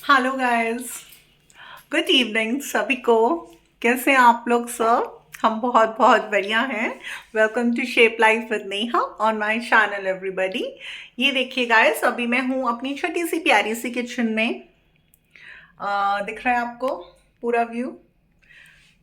Hello guys, good evening सभी को। कैसे हैं आप लोग सब? हम बहुत बहुत बढ़िया हैं। Welcome to shape life with Neha on my channel everybody. ये देखिए गाइस, अभी मैं हूँ अपनी छोटी सी प्यारी सी किचन में। दिख रहा है आपको पूरा व्यू?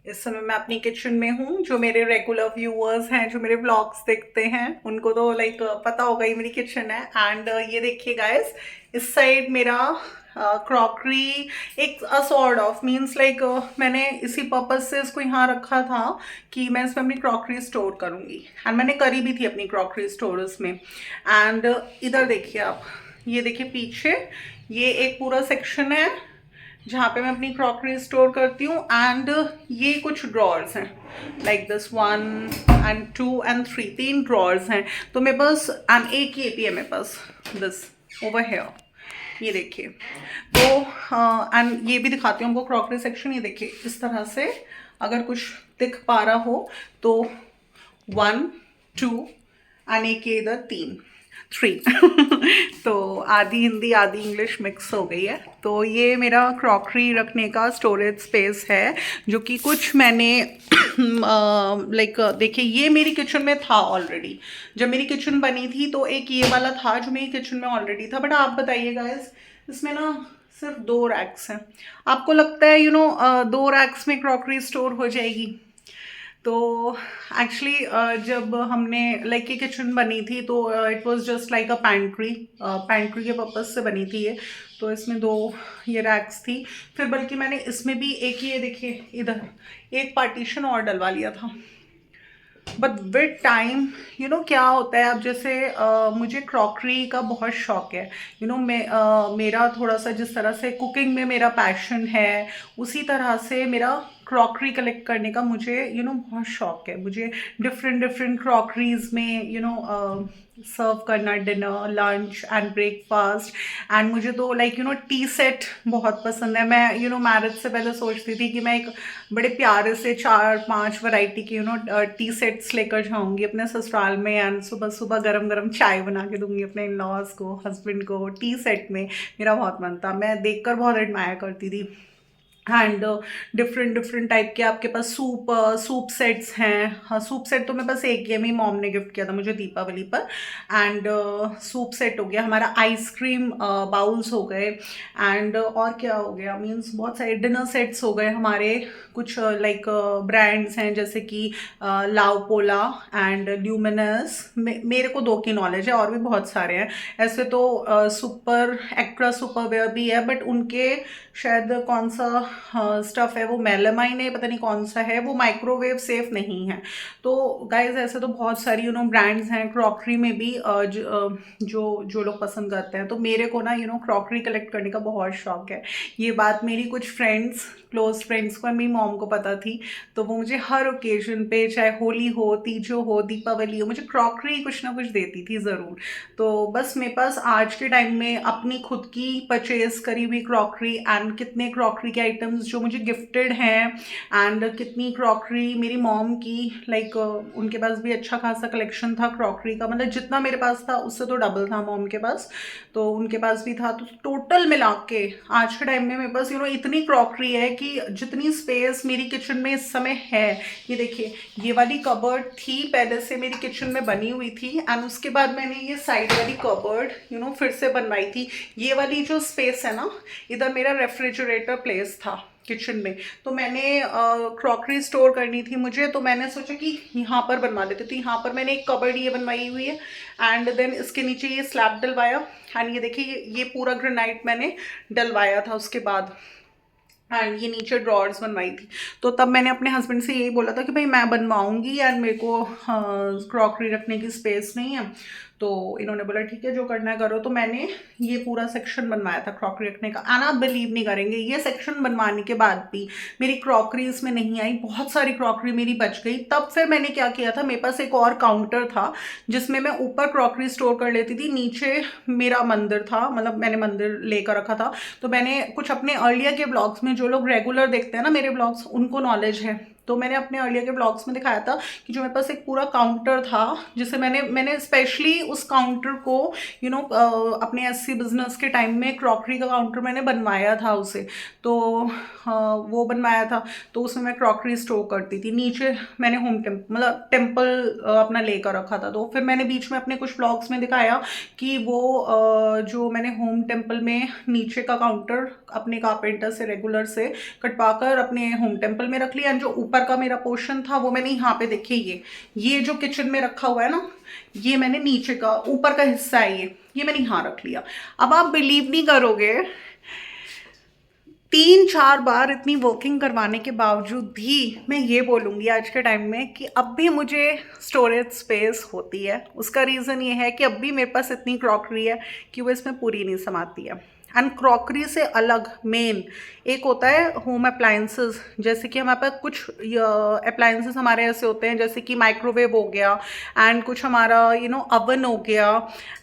इस समय मैं अपनी किचन में हूँ। जो मेरे रेगुलर व्यूअर्स हैं, जो मेरे व्लॉग्स देखते हैं, उनको तो लाइक पता होगा ही मेरी किचन है। एंड ये देखिए गाइस, इस साइड मेरा क्रॉकरी एक सॉर्ट ऑफ मीन्स लाइक मैंने इसी पर्पज से इसको यहाँ रखा था कि मैं इसमें अपनी क्रॉकरी स्टोर करूँगी। एंड मैंने करी भी थी अपनी क्रॉकरी स्टोर इसमें। एंड इधर देखिए आप, ये देखिए पीछे, ये एक पूरा सेक्शन है जहाँ पे मैं अपनी क्रॉकरी स्टोर करती हूँ। एंड ये कुछ ड्रॉर्स हैं, like this 1 and 2 and 3, 3 drawers हैं। तो मेरे पास एंड एक ये भी है मेरे पास, दिस ओवर हेयर, ये देखिए। तो एंड ये भी दिखाती हूँ आपको क्रॉकरी सेक्शन। ये देखिए इस तरह से, अगर कुछ दिख पा रहा हो तो 1 2 एंड एक ये इधर 3 तो आधी हिंदी आधी इंग्लिश मिक्स हो गई है। तो ये मेरा क्रॉकरी रखने का स्टोरेज स्पेस है, जो कि कुछ मैंने लाइक देखिए, ये मेरी किचन में था ऑलरेडी। जब मेरी किचन बनी थी तो एक ये वाला था जो मेरी किचन में ऑलरेडी था। बट आप बताइए गाइस, इसमें ना सिर्फ 2 रैक्स हैं। आपको लगता है 2 रैक्स में क्रॉकरी स्टोर हो जाएगी? तो एक्चुअली जब हमने लाइक ये किचन बनी थी तो it was just like a pantry, pantry के पर्पज से बनी थी ये। तो इसमें 2 ये रैक्स थी। फिर बल्कि मैंने इसमें भी एक, ये देखिए इधर एक पार्टीशन और डलवा लिया था। बट विद टाइम क्या होता है, अब जैसे मुझे क्रॉकरी का बहुत शौक है। मैं मेरा थोड़ा सा, जिस तरह से कुकिंग में मेरा पैशन है, उसी तरह से मेरा क्रॉकरी कलेक्ट करने का मुझे बहुत शौक है। मुझे डिफरेंट डिफरेंट क्रॉकरीज में सर्व करना, dinner lunch and breakfast. And मुझे तो लाइक टी सेट बहुत पसंद है। मैं मैरिज से पहले सोचती थी कि मैं एक बड़े प्यारे से 4 5 वैरायटी के टी सेट्स लेकर जाऊंगी अपने ससुराल में। एंड सुबह सुबह गरम गरम चाय बना के दूंगी अपने इन लॉज को, हस्बैंड को, टी सेट में। मेरा बहुत मन था, मैं देखकर बहुत एडमायर करती थी। एंड डिफरेंट डिफरेंट टाइप के आपके पास सूप सेट्स हैं। हाँ, सूप सेट तो मेरे पास एक ही है, मेरी मॉम ने गिफ्ट किया था मुझे दीपावली पर। एंड सूप सेट हो गया हमारा, आइसक्रीम बाउल्स हो गए। एंड और क्या हो गया, मीन्स बहुत सारे डिनर सेट्स हो गए हमारे। कुछ लाइक ब्रांड्स हैं जैसे कि लाओपोला एंड ल्यूमिनस। मेरे को 2 की नॉलेज है, और भी बहुत सारे हैं ऐसे तो। सुपर एक्ट्रा सुपरवेयर भी है, बट उनके शायद कौन सा स्टफ़ है वो मेलामाइन है, पता नहीं कौन सा है, वो माइक्रोवेव सेफ नहीं है। तो गाइज ऐसे तो बहुत सारी ब्रांड्स हैं क्रॉकरी में भी, जो जो लोग पसंद करते हैं। तो मेरे को ना क्रॉकरी कलेक्ट करने का बहुत शौक है। ये बात मेरी कुछ फ्रेंड्स, क्लोज फ्रेंड्स को, मेरी मॉम को पता थी। तो वो मुझे हर ओकेजन पे, चाहे होली हो, तीजो हो, दीपावली हो, मुझे क्रॉकरी कुछ ना कुछ देती थी ज़रूर। तो बस मेरे पास आज के टाइम में अपनी खुद की परचेज करी हुई क्रॉकरी, एंड कितने क्रॉकरी के आइटम्स जो मुझे गिफ्टेड हैं, एंड कितनी क्रॉकरी मेरी मॉम की, लाइक उनके पास भी अच्छा खासा कलेक्शन था क्रॉकरी का। मतलब जितना मेरे पास था उससे तो डबल था मॉम के पास, तो उनके पास भी था। तो टोटल मिला के आज के टाइम में मेरे पास इतनी क्रॉकरी है कि जितनी स्पेस मेरी किचन में इस समय है। ये देखिए, ये वाली कबर्ड थी पहले से मेरी किचन में बनी हुई थी, एंड उसके बाद मैंने ये साइड वाली कबर्ड फिर से बनवाई थी। ये वाली जो स्पेस है ना, इधर मेरा रेफ्रिजरेटर प्लेस था किचन में। तो मैंने क्रॉकरी स्टोर करनी थी मुझे, तो मैंने सोचा कि यहाँ पर बनवा लेते। तो यहाँ पर मैंने एक कबर्ड ये बनवाई हुई है, एंड देन इसके नीचे ये स्लैब डलवाया। एंड ये देखिए, ये पूरा ग्रेनाइट मैंने डलवाया था उसके बाद। एंड ये नीचे ड्रॉर्स बनवाई थी। तो तब मैंने अपने हस्बैंड से यही बोला था कि भाई मैं बनवाऊंगी, एंड मेरे को क्रॉकरी रखने की स्पेस नहीं है। तो इन्होंने बोला ठीक है, जो करना है करो। तो मैंने ये पूरा सेक्शन बनवाया था क्रॉकरी रखने का। एंड आप बिलीव नहीं करेंगे, ये सेक्शन बनवाने के बाद भी मेरी क्रॉकरी इसमें नहीं आई, बहुत सारी क्रॉकरी मेरी बच गई। तब फिर मैंने क्या किया था, मेरे पास एक और काउंटर था जिसमें मैं ऊपर क्रॉकरी स्टोर कर लेती थी, नीचे मेरा मंदिर था, मतलब मैंने मंदिर लेकर रखा था। तो मैंने कुछ अपने अर्लियर के ब्लॉग्स में, जो लोग रेगुलर देखते हैं ना मेरे ब्लॉग्स, उनको नॉलेज है। तो मैंने अपने अर्लियर के ब्लॉग्स में दिखाया था कि जो मेरे पास एक पूरा काउंटर था, जिसे मैंने स्पेशली उस काउंटर को अपने एससी बिजनेस के टाइम में क्रॉकरी का काउंटर मैंने बनवाया था उसे। तो वो बनवाया था, तो उसमें मैं क्रॉकरी स्टोर करती थी। नीचे मैंने टेम्पल अपना लेकर रखा था। तो फिर मैंने बीच में अपने कुछ ब्लॉग्स में दिखाया कि वो जो मैंने होम टेम्पल में नीचे का काउंटर अपने कारपेंटर से रेगुलर से कटवा कर अपने होम टेम्पल में रख लिया। एंड जो ऊपर का मेरा पोर्शन था वो मैंने यहाँ पे देखिए, ये जो किचन में रखा हुआ है ना, ये मैंने नीचे का ऊपर का हिस्सा है, ये मैंने यहाँ रख लिया। अब आप बिलीव नहीं करोगे, 3-4 बार इतनी वर्किंग करवाने के बावजूद भी मैं ये बोलूँगी आज के टाइम में कि अब भी मुझे स्टोरेज स्पेस होती है। उसका रीज़न ये है कि अब भी मेरे पास इतनी क्रॉकरी है कि वो इसमें पूरी नहीं समाती है। एंड क्रॉकरी से अलग मेन एक होता है होम अप्लायंसेस। जैसे कि हमारे पास कुछ अप्लायंसेस हमारे ऐसे होते हैं, जैसे कि माइक्रोवेव हो गया, एंड कुछ हमारा अवन हो गया,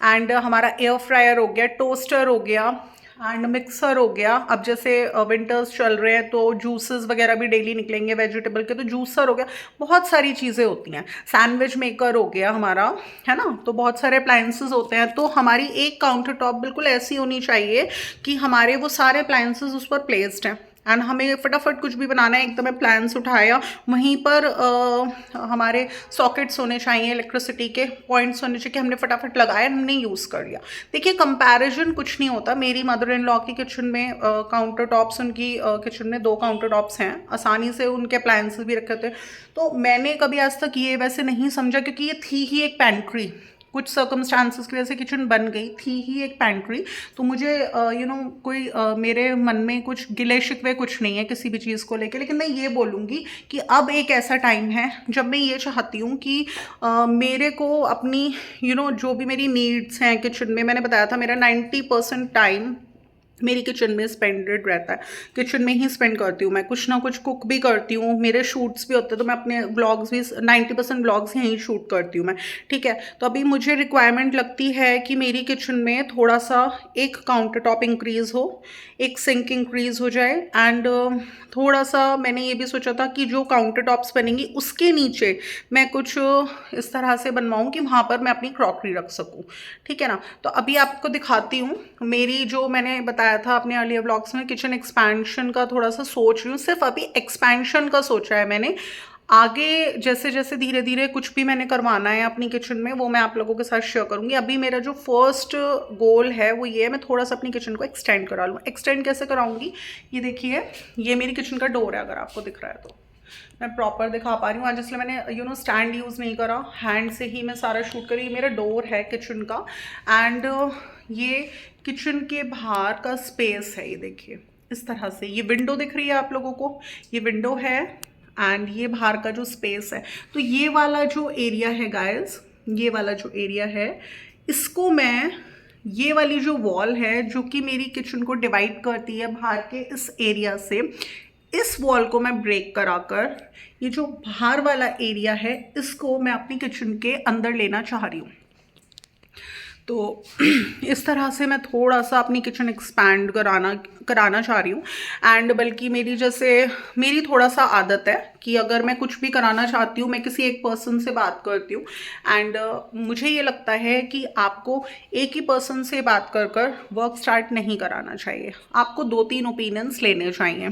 एंड हमारा एयर फ्रायर हो गया, टोस्टर हो गया, एंड मिक्सर हो गया। अब जैसे विंटर्स चल रहे हैं तो जूसेस वगैरह भी डेली निकलेंगे वेजिटेबल के, तो जूसर हो गया। बहुत सारी चीज़ें होती हैं। सैंडविच मेकर हो गया हमारा, है ना। तो बहुत सारे अप्लायंसेस होते हैं। तो हमारी एक काउंटर टॉप बिल्कुल ऐसी होनी चाहिए कि हमारे वो सारे अप्लायंसेस उस पर प्लेस्ड हैं, एंड हमें फटाफट कुछ भी बनाना है, एकदम प्लान्स उठाया, वहीं पर हमारे सॉकेट्स होने चाहिए, इलेक्ट्रिसिटी के पॉइंट्स होने चाहिए कि हमने फटाफट लगाया, हमने यूज़ कर लिया। देखिए कंपैरिजन कुछ नहीं होता। मेरी मदर इन लॉ की किचन में काउंटर टॉप्स, उनकी किचन में 2 काउंटर टॉप्स हैं, आसानी से उनके अप्लायंसेस भी रखे थे। तो मैंने कभी आज तक ये वैसे नहीं समझा, क्योंकि ये थी ही एक पैंट्री। कुछ सर्कमस्टांसिस की वजह से किचन बन गई, थी ही एक पैंट्री। तो मुझे कोई मेरे मन में कुछ गिले शिकवे कुछ नहीं है किसी भी चीज़ को लेके। लेकिन मैं ये बोलूँगी कि अब एक ऐसा टाइम है जब मैं ये चाहती हूँ कि मेरे को अपनी जो भी मेरी नीड्स हैं किचन में, मैंने बताया था मेरा 90% टाइम मेरी किचन में स्पेंडेड रहता है। किचन में ही स्पेंड करती हूँ मैं, कुछ ना कुछ कुक भी करती हूँ, मेरे शूट्स भी होते हैं, तो मैं अपने ब्लॉग्स भी 90% ब्लॉग्स यहीं शूट करती हूँ मैं, ठीक है। तो अभी मुझे रिक्वायरमेंट लगती है कि मेरी किचन में थोड़ा सा एक काउंटर टॉप इंक्रीज़ हो, एक सिंक इंक्रीज़ हो जाए, एंड थोड़ा सा मैंने ये भी सोचा था कि जो काउंटर टॉप्स बनेंगी उसके नीचे मैं कुछ इस तरह से बनवाऊँ कि वहाँ पर मैं अपनी क्रॉकरी रख सकूँ, ठीक है ना। तो अभी आपको दिखाती हूँ मेरी, जो मैंने बताया था अपने अर्लियर ब्लॉग्स में, किचन एक्सपेंशन का थोड़ा सा सोच रही हूँ। सिर्फ अभी एक्सपेंशन का सोचा है मैंने। आगे जैसे जैसे धीरे धीरे कुछ भी मैंने करवाना है अपनी किचन में, वो मैं आप लोगों के साथ शेयर करूँगी। अभी मेरा जो फर्स्ट गोल है वो ये है, मैं थोड़ा सा अपनी किचन को एक्सटेंड करा लूँ। एक्सटेंड कैसे कराऊंगी, ये देखिए, ये मेरी किचन का डोर है, अगर आपको दिख रहा है तो मैं प्रॉपर दिखा पा रही हूँ आज, इसलिए मैंने स्टैंड यूज़ नहीं करा, हैंड से ही मैं सारा शूट करी। ये मेरा डोर है किचन का, एंड ये किचन के बाहर का स्पेस है। ये देखिए इस तरह से, ये विंडो दिख रही है आप लोगों को, ये विंडो है, एंड ये बाहर का जो स्पेस है। तो ये वाला जो एरिया है गाइस, ये वाला जो एरिया है, इसको मैं, ये वाली जो वॉल है जो कि मेरी किचन को डिवाइड करती है बाहर के इस एरिया से, इस वॉल को मैं ब्रेक कराकर ये जो बाहर वाला एरिया है इसको मैं अपनी किचन के अंदर लेना चाह रही हूँ। तो इस तरह से मैं थोड़ा सा अपनी किचन एक्सपैंड कराना चाह रही हूँ। एंड बल्कि मेरी थोड़ा सा आदत है कि अगर मैं कुछ भी कराना चाहती हूँ, मैं किसी एक पर्सन से बात करती हूँ, एंड मुझे ये लगता है कि आपको एक ही पर्सन से बात कर वर्क स्टार्ट नहीं कराना चाहिए। आपको 2-3 ओपिनियंस लेने चाहिए।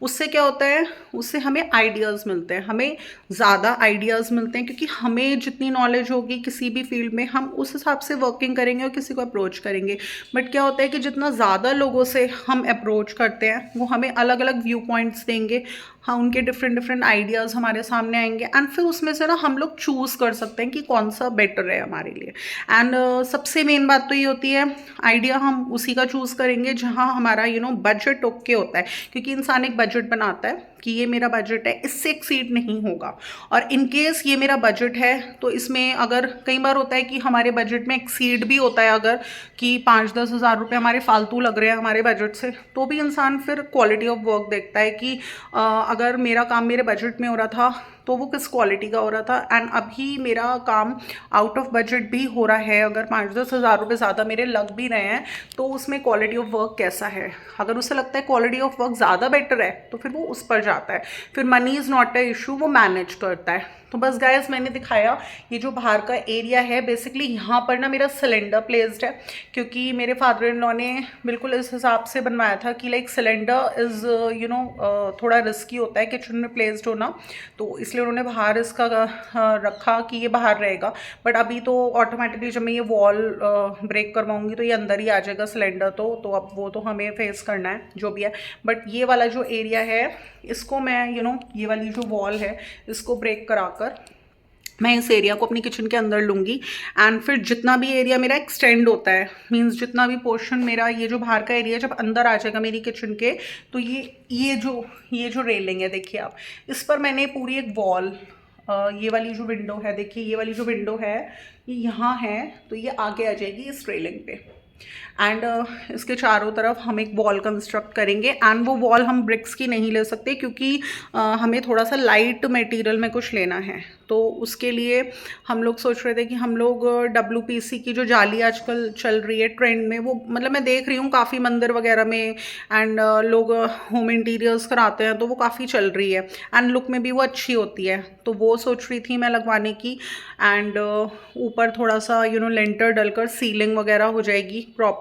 उससे क्या होता है, उससे हमें आइडियाज़ मिलते हैं, हमें ज़्यादा आइडियाज़ मिलते हैं, क्योंकि हमें जितनी नॉलेज होगी किसी भी फील्ड में, हम उस हिसाब से वर्किंग करेंगे और किसी को अप्रोच करेंगे। बट क्या होता है कि जितना ज़्यादा लोगों से हम अप्रोच करते हैं, वो हमें अलग अलग व्यू पॉइंट्स देंगे, हाँ, उनके डिफरेंट आइडियाज़ हमारे सामने आएंगे, एंड फिर उसमें से ना हम लोग चूज़ कर सकते हैं कि कौन सा बेटर है हमारे लिए। एंड सबसे मेन बात तो ये होती है, आइडिया हम उसी का चूज़ करेंगे जहाँ हमारा बजट ओके होता है, क्योंकि इंसान एक बजट बनाता है कि ये मेरा बजट है, इससे एक्सीड नहीं होगा। और इन केस ये मेरा बजट है तो इसमें, अगर कई बार होता है कि हमारे बजट में एक्सीड भी होता है, अगर कि 5-10 हज़ार रुपये हमारे फालतू लग रहे हैं हमारे बजट से, तो भी इंसान फिर क्वालिटी ऑफ वर्क देखता है कि अगर मेरा काम मेरे बजट में हो रहा था तो वो किस क्वालिटी का हो रहा था। एंड अभी मेरा काम आउट ऑफ बजट भी हो रहा है, अगर 5-10 हज़ार रुपये ज़्यादा मेरे लग भी रहे हैं तो उसमें क्वालिटी ऑफ वर्क कैसा है, अगर उसे लगता है क्वालिटी ऑफ वर्क ज़्यादा बेटर है तो फिर वो उस पर जाता है। फिर money is not a issue, वो मैनेज करता है। तो बस गाइस मैंने दिखाया ये जो बाहर का एरिया है, बेसिकली यहाँ पर ना मेरा सिलेंडर प्लेस्ड है, क्योंकि मेरे फादर इन लॉ ने बिल्कुल इस हिसाब से बनवाया था कि लाइक सिलेंडर इज़ थोड़ा रिस्की होता है किचन में प्लेस्ड होना, तो इसलिए उन्होंने बाहर इसका रखा कि ये बाहर रहेगा। बट अभी तो ऑटोमेटिकली जब मैं ये वॉल ब्रेक करवाऊंगी तो ये अंदर ही आ जाएगा सिलेंडर, तो अब वो तो हमें फेस करना है जो भी है। बट ये वाला जो एरिया है इसको मैं ये वाली जो वॉल है इसको ब्रेक कराकर मैं इस एरिया को अपनी किचन के अंदर लूँगी। एंड फिर जितना भी एरिया मेरा एक्सटेंड होता है, मींस जितना भी पोर्शन मेरा ये जो बाहर का एरिया जब अंदर आ जाएगा मेरी किचन के, तो ये जो रेलिंग है देखिए आप, इस पर मैंने पूरी एक वॉल, ये वाली जो विंडो है देखिए, ये वाली जो विंडो है ये यहाँ है, तो ये आगे आ जाएगी इस रेलिंग पे। एंड इसके चारों तरफ हम एक वॉल कंस्ट्रक्ट करेंगे। एंड वो वॉल हम ब्रिक्स की नहीं ले सकते क्योंकि हमें थोड़ा सा लाइट मटेरियल में कुछ लेना है, तो उसके लिए हम लोग सोच रहे थे कि हम लोग WPC की जो जाली आजकल चल रही है ट्रेंड में, वो मतलब मैं देख रही हूँ काफ़ी मंदिर वगैरह में, एंड लोग होम इंटीरियर्स कराते हैं तो वो काफ़ी चल रही है एंड लुक में भी वो अच्छी होती है, तो वो सोच रही थी मैं लगवाने की। एंड ऊपर थोड़ा सा लेंटर डलकर सीलिंग वगैरह हो जाएगी प्रॉपर।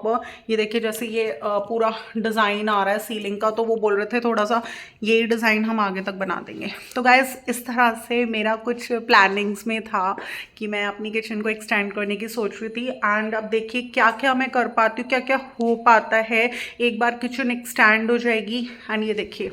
ये देखिए जैसे ये पूरा डिज़ाइन आ रहा है सीलिंग का, तो वो बोल रहे थे थोड़ा सा ये डिज़ाइन हम आगे तक बना देंगे। तो गाइस इस तरह से मेरा कुछ प्लानिंग्स में था कि मैं अपनी किचन को एक्सटेंड करने की सोच रही थी। एंड अब देखिए क्या क्या मैं कर पाती हूँ, क्या क्या हो पाता है एक बार किचन एक्सटेंड हो जाएगी। एंड ये देखिए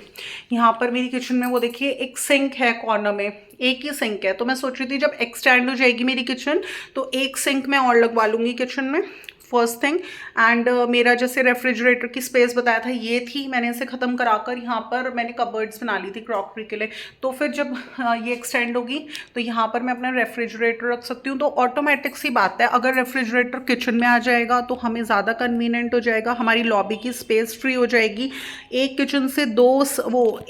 यहाँ पर मेरी किचन में वो देखिए एक सिंक है कॉर्नर में, एक ही सिंक है, तो मैं सोच रही थी जब एक्सटेंड हो जाएगी मेरी किचन तो एक सिंक मैं और लगवा लूँगी किचन में, फर्स्ट थिंग। एंड मेरा जैसे रेफ्रिजरेटर की स्पेस बताया था ये थी, मैंने इसे ख़त्म कराकर यहाँ पर मैंने कबर्ड्स बना ली थी क्रॉकरी के लिए, तो फिर जब ये एक्सटेंड होगी तो यहाँ पर मैं अपना रेफ्रिजरेटर रख सकती हूँ। तो ऑटोमेटिक सी बात है, अगर रेफ्रिजरेटर किचन में आ जाएगा तो हमें ज़्यादा कन्वीनियंट हो जाएगा, हमारी लॉबी की स्पेस फ्री हो जाएगी। एक किचन से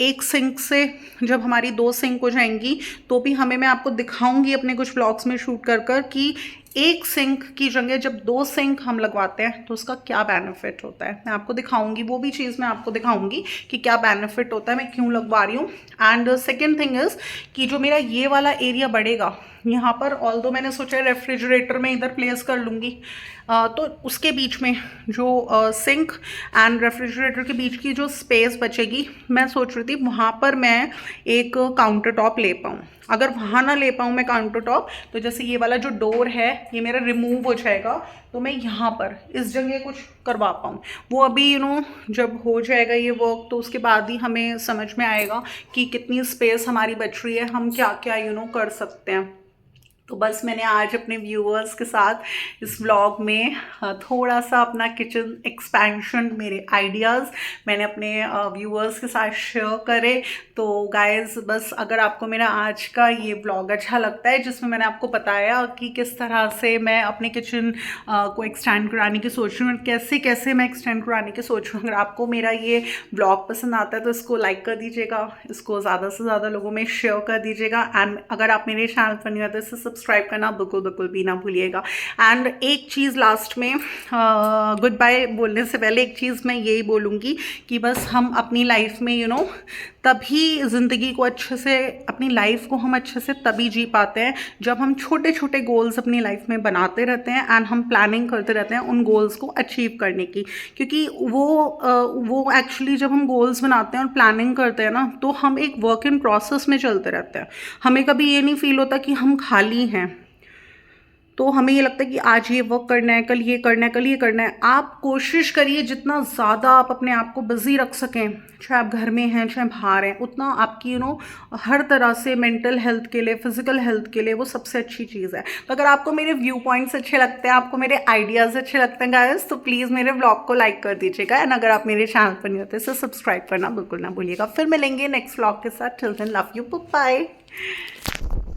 एक सिंक से जब हमारी 2 सिंक हो जाएंगी तो भी मैं आपको दिखाऊंगी अपने कुछ ब्लॉग्स में शूट कर कि एक सिंक की जगह जब 2 सिंक हम लगवाते हैं तो उसका क्या बेनिफिट होता है, मैं आपको दिखाऊंगी, वो भी चीज़ मैं आपको दिखाऊंगी कि क्या बेनिफिट होता है, मैं क्यों लगवा रही हूँ। एंड सेकेंड थिंग इज़ कि जो मेरा ये वाला एरिया बढ़ेगा यहाँ पर, ऑल्दो मैंने सोचा है रेफ्रिजरेटर में इधर प्लेस कर लूँगी, तो उसके बीच में जो सिंक एंड रेफ्रिजरेटर के बीच की जो स्पेस बचेगी, मैं सोच रही थी वहाँ पर मैं एक काउंटर टॉप ले पाऊँ। अगर वहाँ ना ले पाऊँ मैं काउंटर टॉप, तो जैसे ये वाला जो डोर है ये मेरा रिमूव हो जाएगा, तो मैं यहाँ पर इस जगह कुछ करवा पाऊँ। वो अभी जब हो जाएगा ये वर्क तो उसके बाद ही हमें समझ में आएगा कि कितनी स्पेस हमारी बच रही है, हम क्या क्या कर सकते हैं। तो बस मैंने आज अपने व्यूअर्स के साथ इस व्लॉग में थोड़ा सा अपना किचन एक्सपेंशन, मेरे आइडियाज़ मैंने अपने व्यूअर्स के साथ शेयर करे। तो गाइस बस अगर आपको मेरा आज का ये व्लॉग अच्छा लगता है जिसमें मैंने आपको बताया कि किस तरह से मैं अपने किचन को एक्सटेंड कराने की सोच रही हूँ, कैसे कैसे मैं एक्सटेंड कराने की सोच रही हूँ, अगर आपको मेरा ये व्लॉग पसंद आता है तो इसको लाइक कर दीजिएगा, इसको ज़्यादा से ज़्यादा लोगों में शेयर कर दीजिएगा। एंड अगर आप मेरे चैनल पर नहीं आते तो सब्सक्राइब करना बिल्कुल भी ना भूलिएगा। एंड एक चीज़ लास्ट में गुड बाय बोलने से पहले एक चीज़ मैं यही बोलूँगी कि बस हम अपनी लाइफ में तभी ज़िंदगी को अच्छे से, अपनी लाइफ को हम अच्छे से तभी जी पाते हैं जब हम छोटे छोटे गोल्स अपनी लाइफ में बनाते रहते हैं एंड हम प्लानिंग करते रहते हैं उन गोल्स को अचीव करने की। क्योंकि वो एक्चुअली जब हम गोल्स बनाते हैं और प्लानिंग करते हैं ना, तो हम एक वर्क इन प्रोसेस में चलते रहते हैं, हमें कभी ये नहीं फील होता कि हम खाली हैं। तो हमें ये लगता है कि आज ये वर्क करना है, कल ये करना है, कल ये करना है। आप कोशिश करिए जितना ज़्यादा आप अपने आप को बिजी रख सकें, चाहे आप घर में हैं चाहे बाहर हैं, उतना आपकी हर तरह से मेंटल हेल्थ के लिए, फिजिकल हेल्थ के लिए वो सबसे अच्छी चीज़ है। तो अगर आपको मेरे व्यू पॉइंट्स अच्छे लगते हैं, आपको मेरे आइडियाज़ अच्छे लगते हैं गाइस, तो प्लीज़ मेरे व्लॉग को लाइक कर दीजिएगा। एंड अगर आप मेरे चैनल पर नहीं होते तो सब्सक्राइब करना बिल्कुल ना भूलिएगा। फिर मिलेंगे नेक्स्ट व्लॉग के साथ। Till then love you, bye.